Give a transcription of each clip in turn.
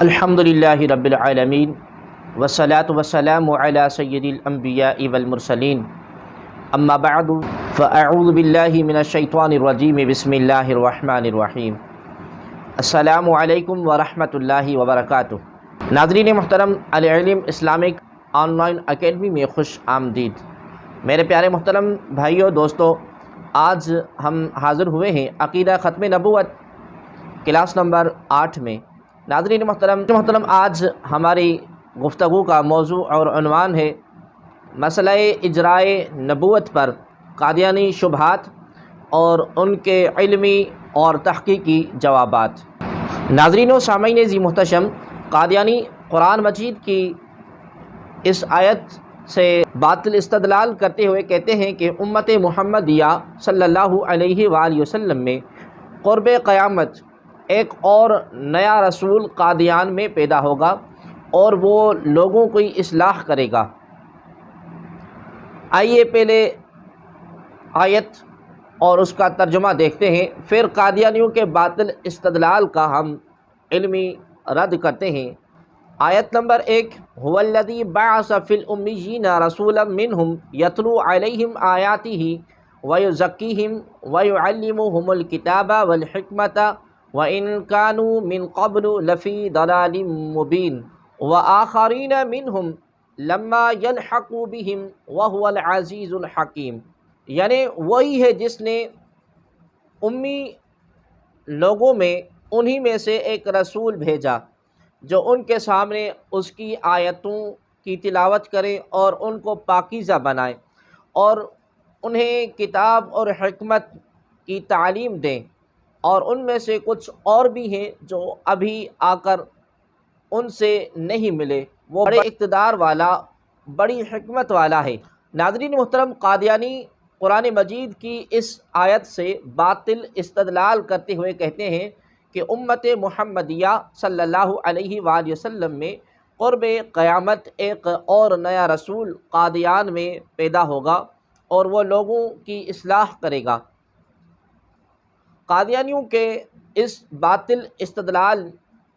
الحمدللہ رب العالمین والصلاة والسلام علی سید الانبیاء والمرسلین اما بعد فاعوذ باللہ من الشیطان الرجیم بسم اللہ الرحمن الرحیم۔ السلام علیکم ورحمۃ اللہ وبرکاتہ۔ ناظرین محترم، العلم اسلامک آن لائن اکیڈمی میں خوش آمدید۔ میرے پیارے محترم بھائیوں دوستوں، آج ہم حاضر ہوئے ہیں عقیدہ ختم نبوت کلاس نمبر 8 میں۔ ناظرین محترم، آج ہماری گفتگو کا موضوع اور عنوان ہے مسئلہ اجرائے نبوت پر قادیانی شبہات اور ان کے علمی اور تحقیقی جوابات۔ ناظرین و سامعین ذی محتشم، قادیانی قرآن مجید کی اس آیت سے باطل استدلال کرتے ہوئے کہتے ہیں کہ امت محمدیہ صلی اللہ علیہ وآلہ وسلم میں قرب قیامت ایک اور نیا رسول قادیان میں پیدا ہوگا اور وہ لوگوں کی اصلاح کرے گا۔ آئیے پہلے آیت اور اس کا ترجمہ دیکھتے ہیں، پھر قادیانیوں کے باطل استدلال کا ہم علمی رد کرتے ہیں۔ آیت نمبر 1، هو الذی بعث فی الامیین رسولا منہم یتلو علیہم آیاتہ ویزکیہم ویعلمہم الکتاب والحکمۃ وَإِن كَانُوا مِن قَبْلُ لَفِي ضَلَالٍ مُبِينٍ وَآخَرِينَ مِنْهُمْ لَمَّا يَلْحَقُوا بِهِمْ وَهُوَ الْعَزِيزُ الْحَكِيمُ۔ یعنی وہی ہے جس نے امی لوگوں میں انہی میں سے ایک رسول بھیجا جو ان کے سامنے اس کی آیتوں کی تلاوت کرے اور ان کو پاکیزہ بنائے اور انہیں کتاب اور حکمت کی تعلیم دیں، اور ان میں سے کچھ اور بھی ہیں جو ابھی آ کر ان سے نہیں ملے۔ وہ بڑے اقتدار والا، بڑی حکمت والا ہے۔ ناظرین محترم، قادیانی قرآن مجید کی اس آیت سے باطل استدلال کرتے ہوئے کہتے ہیں کہ امت محمدیہ صلی اللہ علیہ وآلہ وسلم میں قرب قیامت ایک اور نیا رسول قادیان میں پیدا ہوگا اور وہ لوگوں کی اصلاح کرے گا۔ قادیانیوں کے اس باطل استدلال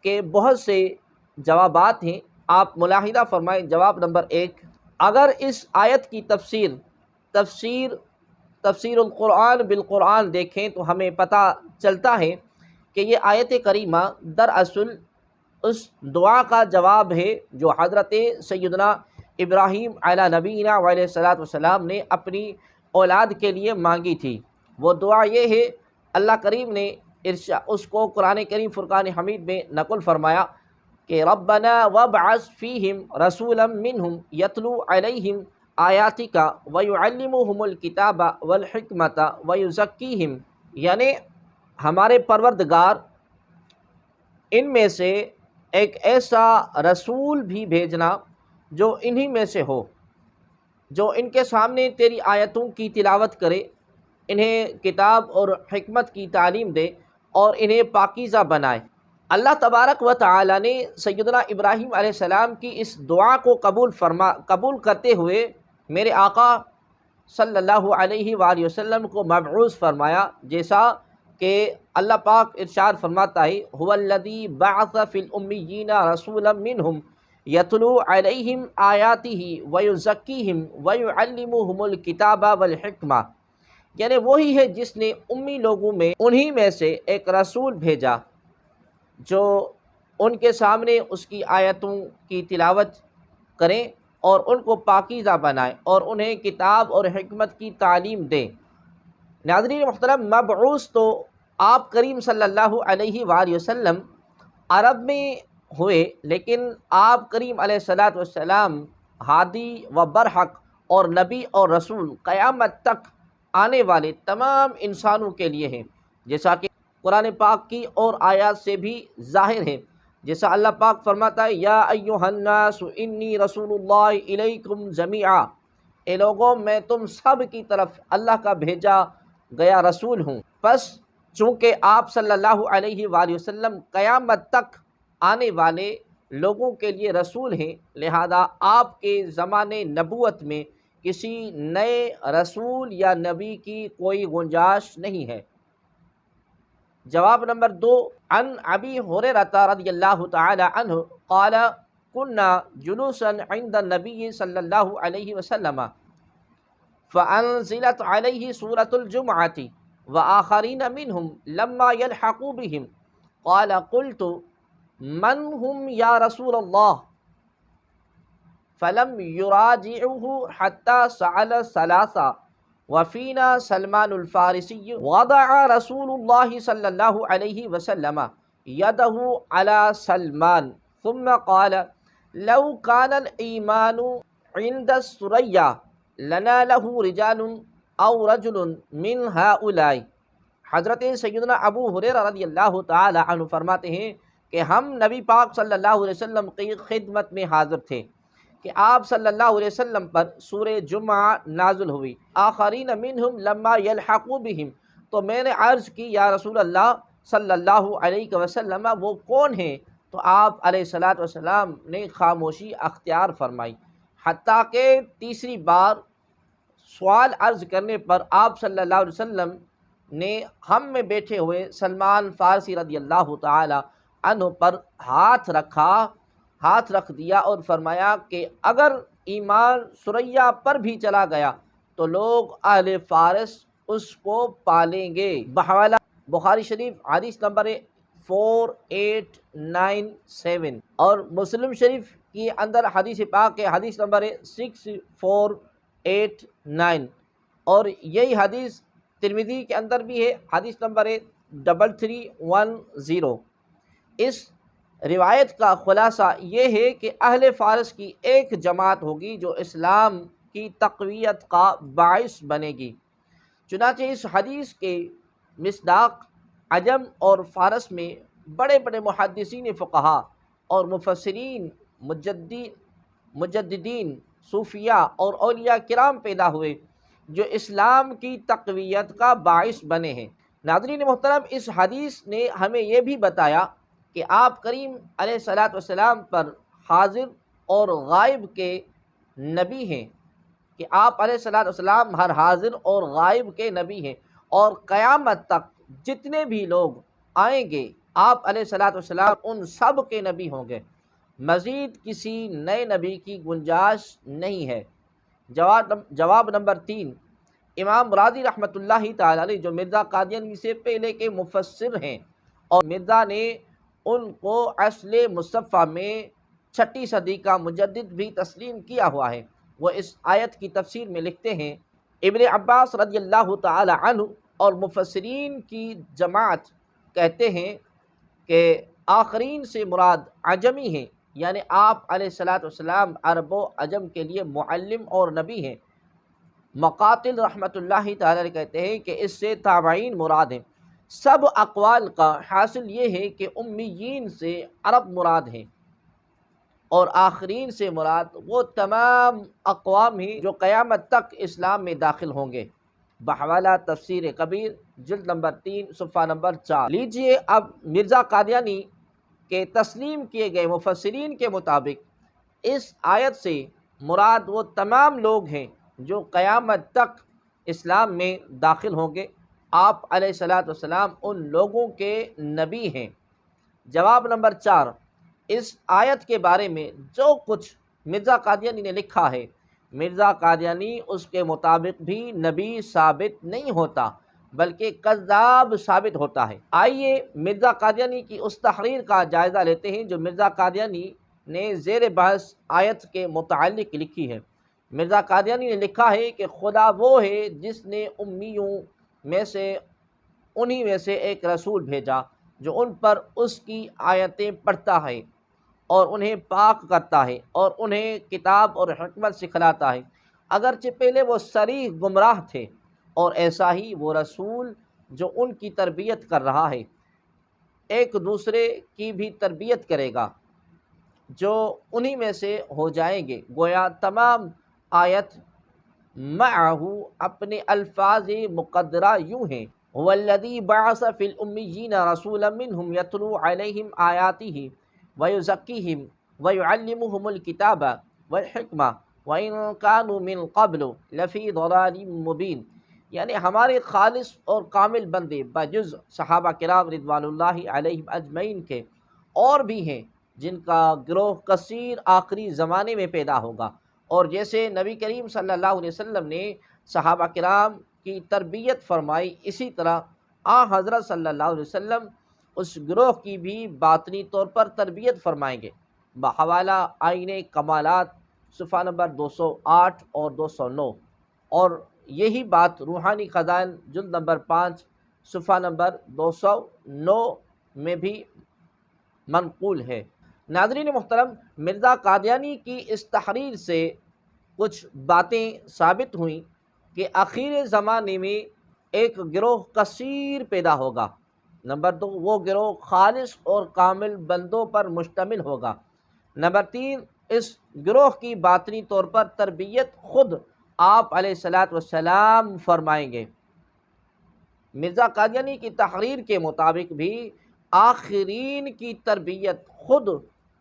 کے بہت سے جوابات ہیں، آپ ملاحظہ فرمائیں۔ جواب نمبر 1، اگر اس آیت کی تفسیر القرآن بالقرآن دیکھیں تو ہمیں پتہ چلتا ہے کہ یہ آیت کریمہ دراصل اس دعا کا جواب ہے جو حضرت سیدنا ابراہیم علیہ نبینا علیہ الصلوۃ والسلام نے اپنی اولاد کے لیے مانگی تھی۔ وہ دعا یہ ہے، اللہ کریم نے اس کو قرآن کریم فرقان حمید میں نقل فرمایا کہ ربنا وابعث فیہم رسولا منہم یتلو علیہم آیاتک ویعلمہم الکتاب والحکمت ویزکیہم۔ یعنی ہمارے پروردگار ان میں سے ایک ایسا رسول بھی بھیجنا جو انہی میں سے ہو، جو ان کے سامنے تیری آیتوں کی تلاوت کرے، انہیں کتاب اور حکمت کی تعلیم دے اور انہیں پاکیزہ بنائے۔ اللہ تبارک و تعالی نے سیدنا ابراہیم علیہ السلام کی اس دعا کو قبول کرتے ہوئے میرے آقا صلی اللہ علیہ وآلہ وسلم کو مبعوث فرمایا، جیسا کہ اللہ پاک ارشاد فرماتا ہے، هو الذی بعث فی الامیین رسولا منہم یتلو علیہم آیاتہ ویزکیہم ویعلمہم الکتاب والحکمہ۔ یعنی وہی ہے جس نے امی لوگوں میں انہی میں سے ایک رسول بھیجا جو ان کے سامنے اس کی آیتوں کی تلاوت کریں اور ان کو پاکیزہ بنائے اور انہیں کتاب اور حکمت کی تعلیم دیں۔ ناظرین محترم، مبعوث تو آپ کریم صلی اللہ علیہ وآلہ وسلم عرب میں ہوئے، لیکن آپ کریم علیہ الصلوۃ والسلام ہادی و برحق اور نبی اور رسول قیامت تک آنے والے تمام انسانوں کے لیے ہیں، جیسا کہ قرآن پاک کی اور آیات سے بھی ظاہر ہے۔ جیسا اللہ پاک فرماتا ہے، یا ایھا الناس انی رسول اللہ الیکم جمیعا، اے لوگوں میں تم سب کی طرف اللہ کا بھیجا گیا رسول ہوں۔ پس چونکہ آپ صلی اللہ علیہ وآلہ وسلم قیامت تک آنے والے لوگوں کے لیے رسول ہیں، لہذا آپ کے زمانے نبوت میں کسی نئے رسول یا نبی کی کوئی گنجائش نہیں ہے۔ جواب نمبر 2، عن ابی ہریرہ رضی اللہ تعالی عنہ قال كنا جلوسا عند النبی صلی اللہ علیہ وسلم فأنزلت عليه سورة الجمعة وآخرين منهم لما يلحقوا بهم قال قلت من هم يا رسول الله فلم يراجعه حتى سأل ثلاثة وفينا سلمان الفارسي وضع رسول الله صلى الله عليه وسلم يده على سلمان ثم قال لو كان الإيمان عند الثريا لناله رجال او رجل من هؤلاء۔ حضرت سیدنا ابو ہریرہ رضی اللہ تعالی عنہ فرماتے ہیں کہ ہم نبی پاک صلی اللہ علیہ وسلم کی خدمت میں حاضر تھے کہ آپ صلی اللہ علیہ وسلم پر سورہ جمعہ نازل ہوئی، آخرین منہم لما یلحقوا بہم، تو میں نے عرض کی یا رسول اللہ صلی اللہ علیہ وسلم وہ کون ہیں؟ تو آپ علیہ الصلوۃ والسلام نے خاموشی اختیار فرمائی، حتیٰ کہ تیسری بار سوال عرض کرنے پر آپ صلی اللہ علیہ وسلم نے ہم میں بیٹھے ہوئے سلمان فارسی رضی اللہ تعالی عنہ پر ہاتھ رکھ دیا اور فرمایا کہ اگر ایمان ثریا پر بھی چلا گیا تو لوگ اہل فارس اس کو پالیں گے۔ بحوالہ بخاری شریف حدیث نمبر 4897 اور مسلم شریف کی اندر حدیث پاک کے حدیث نمبر 6489 اور یہی حدیث ترمذی کے اندر بھی ہے، حدیث نمبر 3310۔ اس روایت کا خلاصہ یہ ہے کہ اہل فارس کی ایک جماعت ہوگی جو اسلام کی تقویت کا باعث بنے گی۔ چنانچہ اس حدیث کے مصداق عجم اور فارس میں بڑے بڑے محدثین فقہا اور مفسرین، مجددین، صوفیاء اور اولیاء کرام پیدا ہوئے جو اسلام کی تقویت کا باعث بنے ہیں۔ ناظرین محترم، اس حدیث نے ہمیں یہ بھی بتایا کہ آپ کریم علیہ الصلوۃ والسلام پر حاضر اور غائب کے نبی ہیں، کہ آپ علیہ الصلوۃ والسلام ہر حاضر اور غائب کے نبی ہیں، اور قیامت تک جتنے بھی لوگ آئیں گے آپ علیہ الصلوۃ والسلام ان سب کے نبی ہوں گے، مزید کسی نئے نبی کی گنجائش نہیں ہے۔ جواب نمبر 3، امام راضی رحمۃ اللہ تعالی علیہ جو مرزا قادیانی سے پہلے کے مفسر ہیں اور مرزا نے ان کو اصل مصطفیٰ میں 6 صدی کا مجدد بھی تسلیم کیا ہوا ہے، وہ اس آیت کی تفسیر میں لکھتے ہیں ابن عباس رضی اللہ تعالی عنہ اور مفسرین کی جماعت کہتے ہیں کہ آخرین سے مراد عجمی ہیں، یعنی آپ علیہ الصلوۃ والسلام عرب و عجم کے لیے معلم اور نبی ہیں۔ مقاتل رحمۃ اللہ تعالی علیہ کہتے ہیں کہ اس سے تابعین مراد ہیں۔ سب اقوال کا حاصل یہ ہے کہ امیین سے عرب مراد ہیں اور آخرین سے مراد وہ تمام اقوام ہیں جو قیامت تک اسلام میں داخل ہوں گے۔ بحوالہ تفسیر کبیر جلد نمبر 3 صفحہ نمبر 4۔ لیجئے اب مرزا قادیانی کے تسلیم کیے گئے مفسرین کے مطابق اس آیت سے مراد وہ تمام لوگ ہیں جو قیامت تک اسلام میں داخل ہوں گے، آپ علیہ الصلوۃ والسلام ان لوگوں کے نبی ہیں۔ جواب نمبر 4، اس آیت کے بارے میں جو کچھ مرزا قادیانی نے لکھا ہے، مرزا قادیانی اس کے مطابق بھی نبی ثابت نہیں ہوتا بلکہ کذاب ثابت ہوتا ہے۔ آئیے مرزا قادیانی کی اس تحریر کا جائزہ لیتے ہیں جو مرزا قادیانی نے زیر بحث آیت کے متعلق لکھی ہے۔ مرزا قادیانی نے لکھا ہے کہ خدا وہ ہے جس نے امیوں میں سے انہی میں سے ایک رسول بھیجا جو ان پر اس کی آیتیں پڑھتا ہے اور انہیں پاک کرتا ہے اور انہیں کتاب اور حکمت سکھلاتا ہے، اگرچہ پہلے وہ صریح گمراہ تھے، اور ایسا ہی وہ رسول جو ان کی تربیت کر رہا ہے ایک دوسرے کی بھی تربیت کرے گا جو انہی میں سے ہو جائیں گے۔ گویا تمام آیت معہ اپنے الفاظ مقدرہ یوں ہیں، هو الذی بعث فی الامیین رسولا منہم یتلو علیہم آیاتہ ویزکیہم ویعلمہم الکتاب والحکمہ وإن كانوا من قبل لفی ضلال مبین۔ یعنی ہمارے خالص اور کامل بندے بجز صحابہ کرام رضوان اللہ علیہم اجمعین کے اور بھی ہیں جن کا گروہ کثیر آخری زمانے میں پیدا ہوگا۔ اور جیسے نبی کریم صلی اللہ علیہ وسلم نے صحابہ کرام کی تربیت فرمائی، اسی طرح حضرت صلی اللہ علیہ وسلم اس گروہ کی بھی باطنی طور پر تربیت فرمائیں گے۔ بحوالہ آئین کمالات صفحہ نمبر 208 اور 209، اور یہی بات روحانی خزائن جلد نمبر 5 صفحہ نمبر 209 میں بھی منقول ہے۔ ناظرین محترم، مرزا قادیانی کی اس تحریر سے کچھ باتیں ثابت ہوئیں کہ آخر زمانے میں ایک گروہ کثیر پیدا ہوگا۔ نمبر 2، وہ گروہ خالص اور کامل بندوں پر مشتمل ہوگا۔ نمبر 3، اس گروہ کی باطنی طور پر تربیت خود آپ علیہ الصلاۃ والسلام فرمائیں گے۔ مرزا قادیانی کی تحریر کے مطابق بھی آخرین کی تربیت خود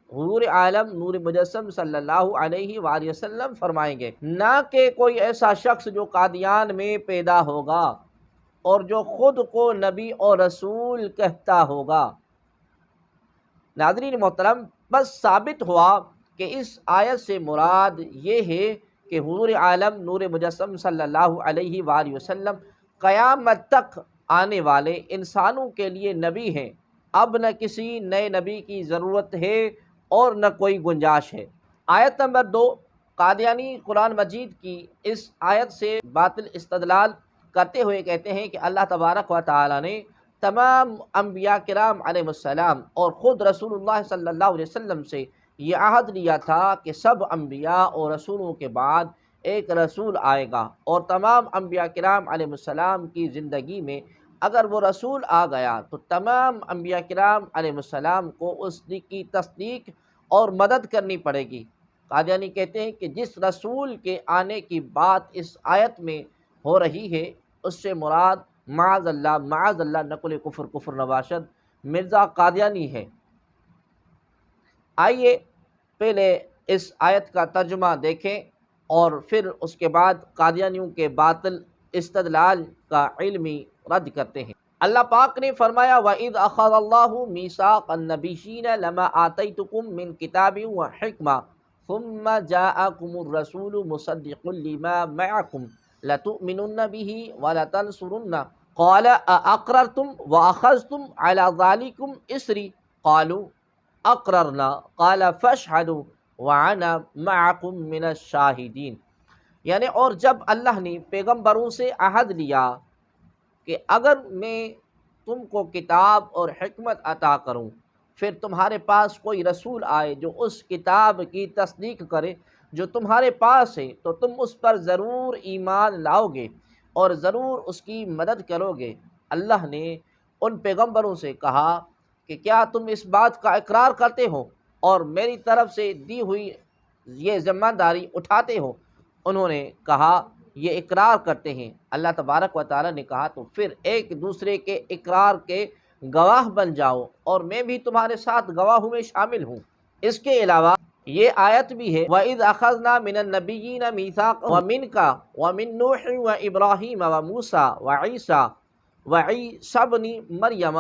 حضور عالم نور مجسم صلی اللہ علیہ وآلہ وسلم فرمائیں گے، نہ کہ کوئی ایسا شخص جو قادیان میں پیدا ہوگا اور جو خود کو نبی اور رسول کہتا ہوگا۔ ناظرین محترم، بس ثابت ہوا کہ اس آیت سے مراد یہ ہے کہ حضور عالم نور مجسم صلی اللہ علیہ وآلہ وسلم قیامت تک آنے والے انسانوں کے لیے نبی ہیں۔ اب نہ کسی نئے نبی کی ضرورت ہے اور نہ کوئی گنجائش ہے۔ آیت نمبر 2، قادیانی قرآن مجید کی اس آیت سے باطل استدلال کرتے ہوئے کہتے ہیں کہ اللہ تبارک و تعالی نے تمام انبیاء کرام علیہ السلام اور خود رسول اللہ صلی اللہ علیہ وسلم سے یہ عہد لیا تھا کہ سب انبیاء اور رسولوں کے بعد ایک رسول آئے گا، اور تمام انبیاء کرام علیہ السلام کی زندگی میں اگر وہ رسول آ گیا تو تمام انبیاء کرام علیہ السلام کو اس کی تصدیق اور مدد کرنی پڑے گی۔ قادیانی کہتے ہیں کہ جس رسول کے آنے کی بات اس آیت میں ہو رہی ہے، اس سے مراد معاذ اللہ نقل کفر نباشد مرزا قادیانی ہے۔ آئیے پہلے اس آیت کا ترجمہ دیکھیں اور پھر اس کے بعد قادیانیوں کے باطل استدلال کا علمی رد کرتے ہیں۔ اللہ پاک نے فرمایا وَإِذْ أَخَذَ اللَّهُ مِيثَاقَ النَّبِيِّينَ لَمَا آتَيْتُكُم مِّن كِتَابٍ وَحِكْمَةٍ ثُمَّ جَاءَكُمُ الرَّسُولُ مُصَدِّقٌ لِّمَا مَعَكُمْ لَتُؤْمِنُنَّ بِهِ وَلَتَنصُرُنَّهُ قَالَ أَأَقْرَرْتُمْ وَأَخَذْتُمْ عَلَىٰ ذَلِكُمْ إِصْرِي قَالُوا أَقْرَرْنَا قَالَ فَاشْهَدُوا وَأَنَا مَعَكُمْ مِنَ الشَّاهِدِينَ۔ یعنی اور جب اللہ نے پیغمبروں سے عہد لیا کہ اگر میں تم کو کتاب اور حکمت عطا کروں، پھر تمہارے پاس کوئی رسول آئے جو اس کتاب کی تصدیق کرے جو تمہارے پاس ہے، تو تم اس پر ضرور ایمان لاؤ گے اور ضرور اس کی مدد کرو گے۔ اللہ نے ان پیغمبروں سے کہا کہ کیا تم اس بات کا اقرار کرتے ہو اور میری طرف سے دی ہوئی یہ ذمہ داری اٹھاتے ہو؟ انہوں نے کہا یہ اقرار کرتے ہیں۔ اللہ تبارک و تعالی نے کہا تو پھر ایک دوسرے کے اقرار کے گواہ بن جاؤ، اور میں بھی تمہارے ساتھ گواہوں میں شامل ہوں۔ اس کے علاوہ یہ آیت بھی ہے وَإِذْ أَخَذْنَا مِنَ النَّبِيِّينَ مِيثَاقًا وَمِنْكَ وَمِن نُوحٍ وَإِبْرَاهِيمَ وَمُوسَىٰ وَعِيسَىٰ ابْنِ مَرْيَمَ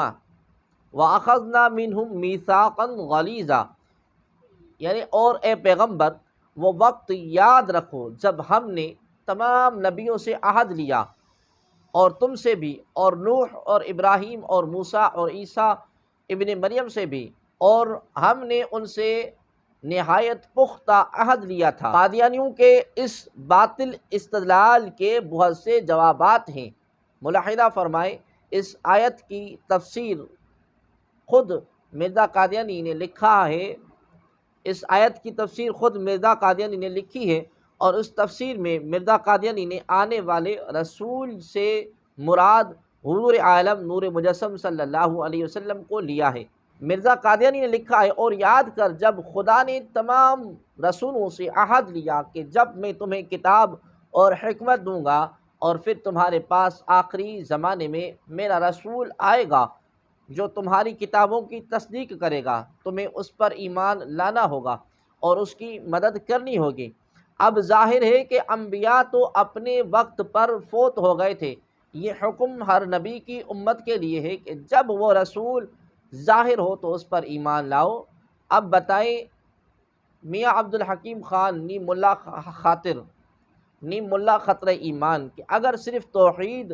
وَأَخَذْنَا مِنْهُم مِيثَاقًا غَلِيظًا۔ یعنی اور اے پیغمبر وہ وقت یاد رکھو جب ہم نے تمام نبیوں سے عہد لیا، اور تم سے بھی، اور نوح اور ابراہیم اور موسیٰ اور عیسیٰ ابن مریم سے بھی، اور ہم نے ان سے نہایت پختہ عہد لیا تھا۔ قادیانیوں کے اس باطل استدلال کے بہت سے جوابات ہیں۔ ملاحظہ فرمائیں، اس آیت کی تفسیر خود مرزا قادیانی نے لکھا ہے، اس آیت کی تفسیر خود مرزا قادیانی نے لکھی ہے، اور اس تفسیر میں مرزا قادیانی نے آنے والے رسول سے مراد حضور عالم نور مجسم صلی اللہ علیہ وسلم کو لیا ہے۔ مرزا قادیانی نے لکھا ہے اور یاد کر جب خدا نے تمام رسولوں سے عہد لیا کہ جب میں تمہیں کتاب اور حکمت دوں گا اور پھر تمہارے پاس آخری زمانے میں میرا رسول آئے گا جو تمہاری کتابوں کی تصدیق کرے گا، تمہیں اس پر ایمان لانا ہوگا اور اس کی مدد کرنی ہوگی۔ اب ظاہر ہے کہ انبیاء تو اپنے وقت پر فوت ہو گئے تھے، یہ حکم ہر نبی کی امت کے لیے ہے کہ جب وہ رسول ظاہر ہو تو اس پر ایمان لاؤ۔ اب بتائیں میاں عبد الحکیم خان نی ملا خاطر نی ملا خطر ایمان کہ اگر صرف توحید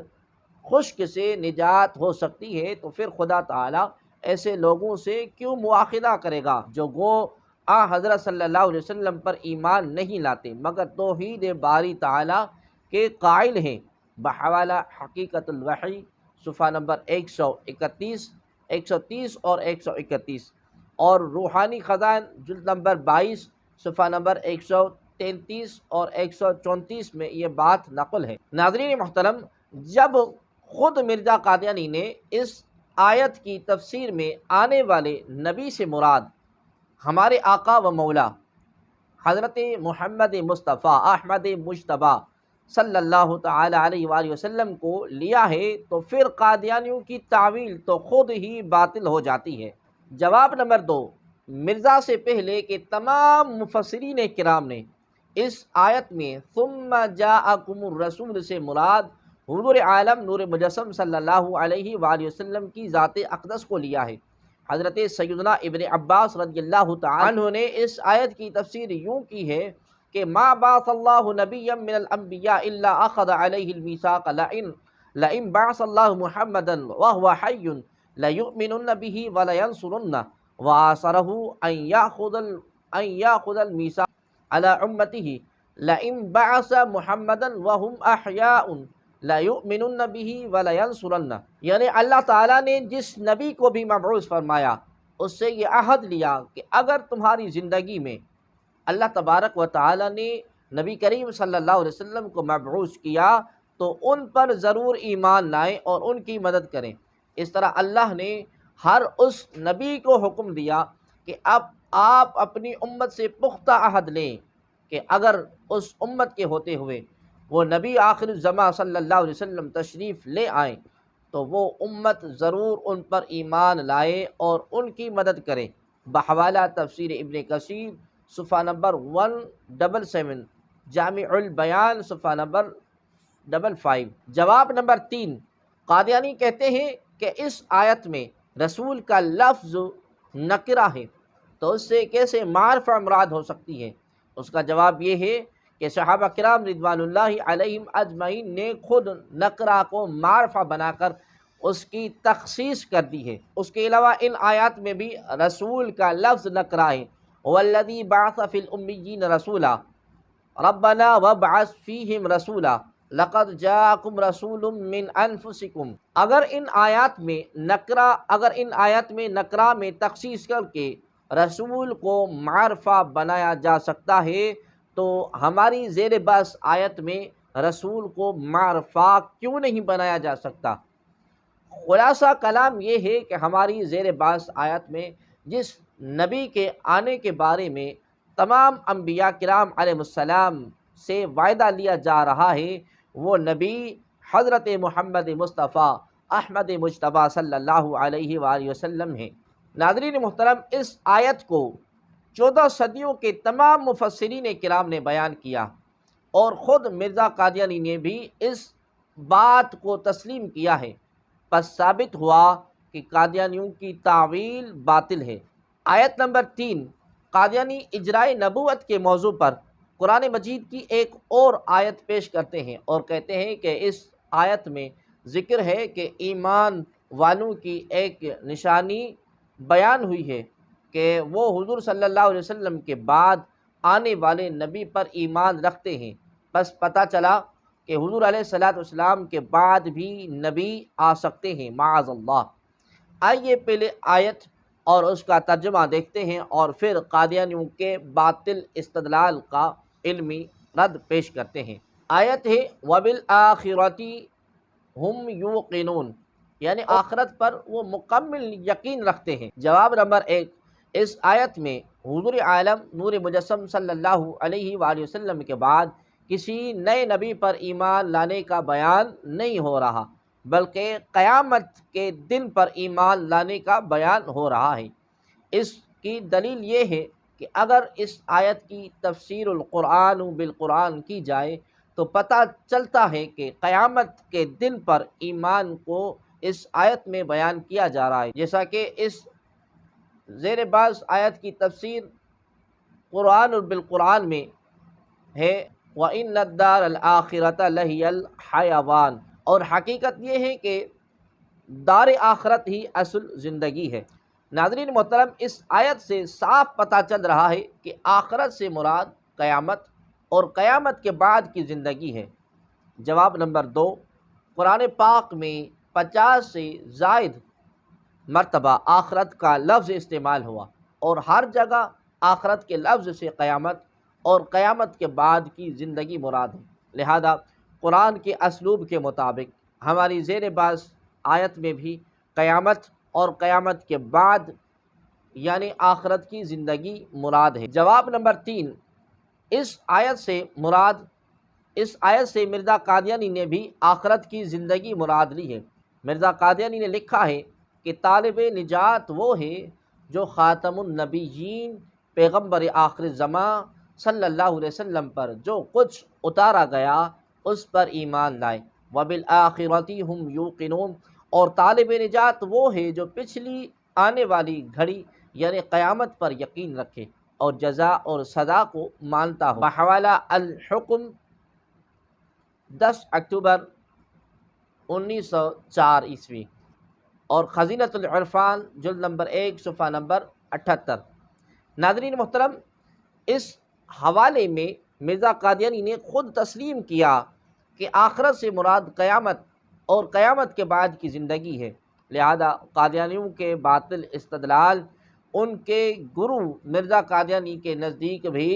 خشک سے نجات ہو سکتی ہے تو پھر خدا تعالیٰ ایسے لوگوں سے کیوں مواخذہ کرے گا جو گو حضرت صلی اللہ علیہ وسلم پر ایمان نہیں لاتے مگر توحید باری تعالیٰ کے قائل ہیں۔ بحوالہ حقیقت الوحی صفحہ نمبر 131، 130 اور 131، اور روحانی خزائن جلد نمبر 22 صفحہ نمبر 133 اور 134 میں یہ بات نقل ہے۔ ناظرین محترم، جب خود مرزا قادیانی نے اس آیت کی تفسیر میں آنے والے نبی سے مراد ہمارے آقا و مولا حضرت محمد مصطفیٰ احمد مجتبیٰ صلی اللہ تعالی علیہ وآلہ وسلم کو لیا ہے تو پھر قادیانیوں کی تعویل تو خود ہی باطل ہو جاتی ہے۔ جواب نمبر 2، مرزا سے پہلے کے تمام مفسرین کرام نے اس آیت میں ثم جاءکم الرسول سے مراد حضور عالم نور مجسم صلی اللہ علیہ وآلہ وسلم کی ذات اقدس کو لیا ہے۔ حضرت سیدنا ابن عباس رضی اللہ تعالیٰ عنہ نے اس آیت کی تفسیر یوں کی ہے کہ ما بعث اللہ نبیا من الانبیاء الا اخذ علیہ الميثاق لئن بعث اللہ محمدا وهو حی لیؤمنن به ولینصرنہ وآثرہ ان یاخذ الميثاق على امته لئن بعث محمدا وهم احیاء لیؤمنن به ولینصرنہ، یعنی اللہ تعالیٰ نے جس نبی کو بھی مبعوث فرمایا اس سے یہ عہد لیا کہ اگر تمہاری زندگی میں اللہ تبارک و تعالیٰ نے نبی کریم صلی اللہ علیہ وسلم کو مبعوث کیا تو ان پر ضرور ایمان لائیں اور ان کی مدد کریں۔ اس طرح اللہ نے ہر اس نبی کو حکم دیا کہ اب آپ اپنی امت سے پختہ عہد لیں کہ اگر اس امت کے ہوتے ہوئے وہ نبی آخر الزماں صلی اللہ علیہ وسلم تشریف لے آئیں تو وہ امت ضرور ان پر ایمان لائے اور ان کی مدد کرے۔ بحوالہ تفسیر ابن کثیر صفحہ نمبر 177، جامع البیان صفحہ نمبر 55۔ جواب نمبر 3، قادیانی کہتے ہیں کہ اس آیت میں رسول کا لفظ نکرہ ہے تو اس سے کیسے معرفہ مراد ہو سکتی ہے؟ اس کا جواب یہ ہے کہ صحابہ کرام رضوان اللہ علیہم اجمعین نے خود نکرہ کو معرفہ بنا کر اس کی تخصیص کر دی ہے۔ اس کے علاوہ ان آیات میں بھی رسول کا لفظ نکرہ ہے، والذی بعث فی الامیین رسولا ربنا وابعث فیہم رسولا لقد جاءکم رسول من انفسکم۔ اگر ان آیات میں نکرہ میں تخصیص کر کے رسول کو معرفہ بنایا جا سکتا ہے تو ہماری زیر بحث آیت میں رسول کو معرفہ کیوں نہیں بنایا جا سکتا؟ خلاصہ کلام یہ ہے کہ ہماری زیر بحث آیت میں جس نبی کے آنے کے بارے میں تمام انبیاء کرام علیہ السلام سے وعدہ لیا جا رہا ہے وہ نبی حضرت محمد مصطفیٰ احمد مجتبیٰ صلی اللہ علیہ وآلہ وسلم ہیں۔ ناظرین محترم، اس آیت کو 14 صدیوں کے تمام مفسرین کرام نے بیان کیا اور خود مرزا قادیانی نے بھی اس بات کو تسلیم کیا ہے، پس ثابت ہوا کہ قادیانیوں کی تعویل باطل ہے۔ آیت نمبر 3، قادیانی اجرائے نبوت کے موضوع پر قرآن مجید کی ایک اور آیت پیش کرتے ہیں اور کہتے ہیں کہ اس آیت میں ذکر ہے کہ ایمان والوں کی ایک نشانی بیان ہوئی ہے کہ وہ حضور صلی اللہ علیہ وسلم کے بعد آنے والے نبی پر ایمان رکھتے ہیں۔ بس پتہ چلا کہ حضور علیہ السلام کے بعد بھی نبی آ سکتے ہیں، معاذ اللہ۔ آئیے پہلے آیت اور اس کا ترجمہ دیکھتے ہیں اور پھر قادیانیوں کے باطل استدلال کا علمی رد پیش کرتے ہیں۔ آیت ہے وَبِالْآخِرَةِ هُمْ يُوقِنُونَ، یعنی آخرت پر وہ مکمل یقین رکھتے ہیں۔ جواب نمبر 1، اس آیت میں حضور عالم نور مجسم صلی اللہ علیہ وآلہ وسلم کے بعد کسی نئے نبی پر ایمان لانے کا بیان نہیں ہو رہا بلکہ قیامت کے دن پر ایمان لانے کا بیان ہو رہا ہے۔ اس کی دلیل یہ ہے کہ اگر اس آیت کی تفسیر القرآن بالقرآن کی جائے تو پتہ چلتا ہے کہ قیامت کے دن پر ایمان کو اس آیت میں بیان کیا جا رہا ہے، جیسا کہ اس زیر باز آیت کی تفسیر قرآن بالقرآن میں ہے وَإِنَّ الدَّارَ الْآخِرَةَ لَهِيَ الْحَيَوَانُ، اور حقیقت یہ ہے کہ دار آخرت ہی اصل زندگی ہے۔ ناظرین محترم، اس آیت سے صاف پتہ چل رہا ہے کہ آخرت سے مراد قیامت اور قیامت کے بعد کی زندگی ہے۔ جواب نمبر 2، قرآن پاک میں 50 سے زائد مرتبہ آخرت کا لفظ استعمال ہوا، اور ہر جگہ آخرت کے لفظ سے قیامت اور قیامت کے بعد کی زندگی مراد ہے۔ لہذا قرآن کے اسلوب کے مطابق ہماری زیر باز آیت میں بھی قیامت اور قیامت کے بعد یعنی آخرت کی زندگی مراد ہے۔ جواب نمبر 3، اس آیت سے مرزا قادیانی نے بھی آخرت کی زندگی مراد لی ہے۔ مرزا قادیانی نے لکھا ہے کہ طالب نجات وہ ہے جو خاتم النبیین پیغمبر آخر زمان صلی اللہ علیہ وسلم پر جو کچھ اتارا گیا اس پر ایمان لائے، وبالآخرۃ ہم یوقنون، اور طالب نجات وہ ہے جو پچھلی آنے والی گھڑی یعنی قیامت پر یقین رکھے اور جزا اور سزا کو مانتا ہو۔ بحوالہ الحکم 10 اکتوبر 1904 عیسوی، اور خزینۃ العرفان جلد نمبر 1 صفحہ نمبر 78۔ ناظرین محترم، اس حوالے میں مرزا قادیانی نے خود تسلیم کیا کہ آخرت سے مراد قیامت اور قیامت کے بعد کی زندگی ہے، لہذا قادیانیوں کے باطل استدلال ان کے گرو مرزا قادیانی کے نزدیک بھی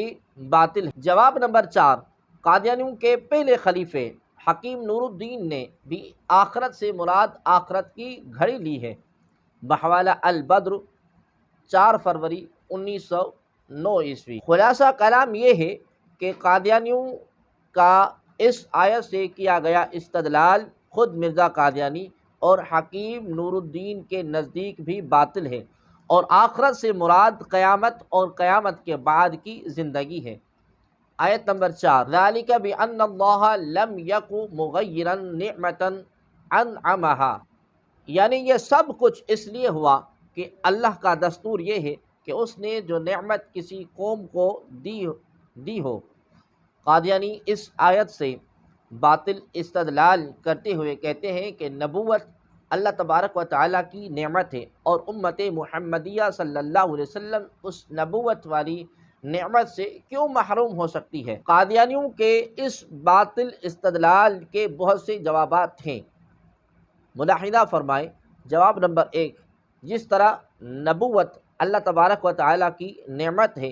باطل ہے۔ جواب نمبر 4، قادیانیوں کے پہلے خلیفے حکیم نور الدین نے بھی آخرت سے مراد آخرت کی گھڑی لی ہے۔ بحوالہ البدر 4 فروری 1909 عیسوی۔ خلاصہ کلام یہ ہے کہ قادیانیوں کا اس آیت سے کیا گیا استدلال خود مرزا قادیانی اور حکیم نور الدین کے نزدیک بھی باطل ہے، اور آخرت سے مراد قیامت اور قیامت کے بعد کی زندگی ہے۔ آیت نمبر 4، ذَلِكَ بِأَنَّ اللَّهَ لَمْ يَكُ مُغَيِّرًا نِعْمَةً أَنْعَمَهَا، یعنی یہ سب کچھ اس لیے ہوا کہ اللہ کا دستور یہ ہے کہ اس نے جو نعمت کسی قوم کو دی ہو۔ قادیانی اس آیت سے باطل استدلال کرتے ہوئے کہتے ہیں کہ نبوت اللہ تبارک و تعالیٰ کی نعمت ہے، اور امت محمدیہ صلی اللہ علیہ وسلم اس نبوت والی نعمت سے کیوں محروم ہو سکتی ہے۔ قادیانیوں کے اس باطل استدلال کے بہت سے جوابات ہیں، ملاحظہ فرمائیں۔ جواب نمبر 1، جس طرح نبوت اللہ تبارک و تعالیٰ کی نعمت ہے،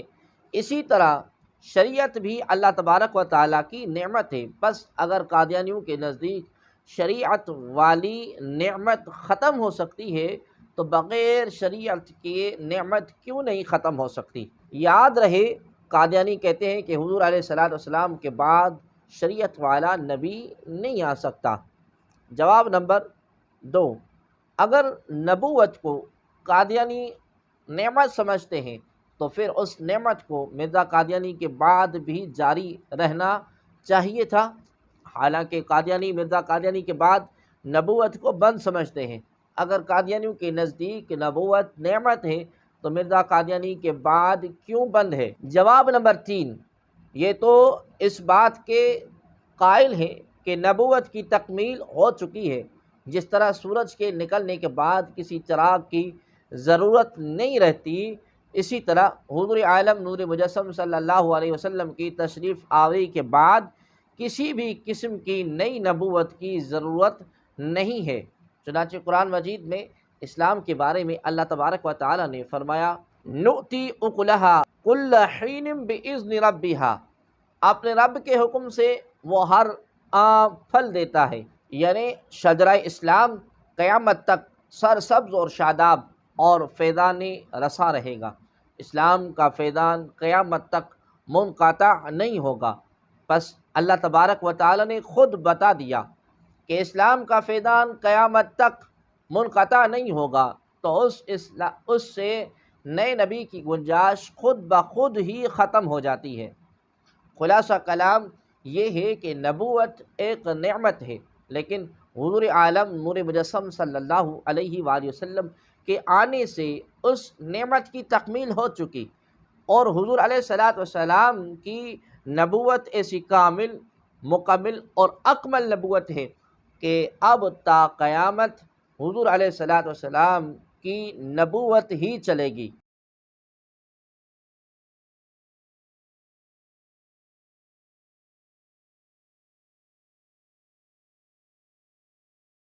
اسی طرح شریعت بھی اللہ تبارک و تعالیٰ کی نعمت ہے۔ بس اگر قادیانیوں کے نزدیک شریعت والی نعمت ختم ہو سکتی ہے تو بغیر شریعت کے نعمت کیوں نہیں ختم ہو سکتی؟ یاد رہے، قادیانی کہتے ہیں کہ حضور علیہ السلام کے بعد شریعت والا نبی نہیں آ سکتا۔ جواب نمبر 2، اگر نبوت کو قادیانی نعمت سمجھتے ہیں تو پھر اس نعمت کو مرزا قادیانی کے بعد بھی جاری رہنا چاہیے تھا، حالانکہ قادیانی مرزا قادیانی کے بعد نبوت کو بند سمجھتے ہیں۔ اگر قادیانیوں کے نزدیک نبوت نعمت ہے تو مرزا قادیانی کے بعد کیوں بند ہے؟ جواب نمبر 3، یہ تو اس بات کے قائل ہیں کہ نبوت کی تکمیل ہو چکی ہے، جس طرح سورج کے نکلنے کے بعد کسی چراغ کی ضرورت نہیں رہتی، اسی طرح حضور عالم نور مجسم صلی اللہ علیہ وسلم کی تشریف آوری کے بعد کسی بھی قسم کی نئی نبوت کی ضرورت نہیں ہے۔ چنانچہ قرآن مجید میں اسلام کے بارے میں اللہ تبارک و تعالیٰ نے فرمایا، نُؤْتِي أُكُلَهَا كُلَّ حِينٍ بِإِذْنِ رَبِّهَا، اپنے رب کے حکم سے وہ ہر پھل دیتا ہے، یعنی شجرہ اسلام قیامت تک سرسبز اور شاداب اور فیضان رساں رہے گا۔ اسلام کا فیضان قیامت تک منقطع نہیں ہوگا۔ پس اللہ تبارک و تعالیٰ نے خود بتا دیا کہ اسلام کا فیضان قیامت تک منقطع نہیں ہوگا، تو اس سے نئے نبی کی گنجائش خود بخود ہی ختم ہو جاتی ہے۔ خلاصہ کلام یہ ہے کہ نبوت ایک نعمت ہے، لیکن حضور عالم نور مجسم صلی اللہ علیہ وآلہ وسلم کے آنے سے اس نعمت کی تکمیل ہو چکی، اور حضور علیہ الصلاۃ والسلام کی نبوت ایسی کامل، مکمل اور اکمل نبوت ہے کہ اب تا قیامت حضور علیہ الصلاۃ والسلام کی نبوت ہی چلے گی۔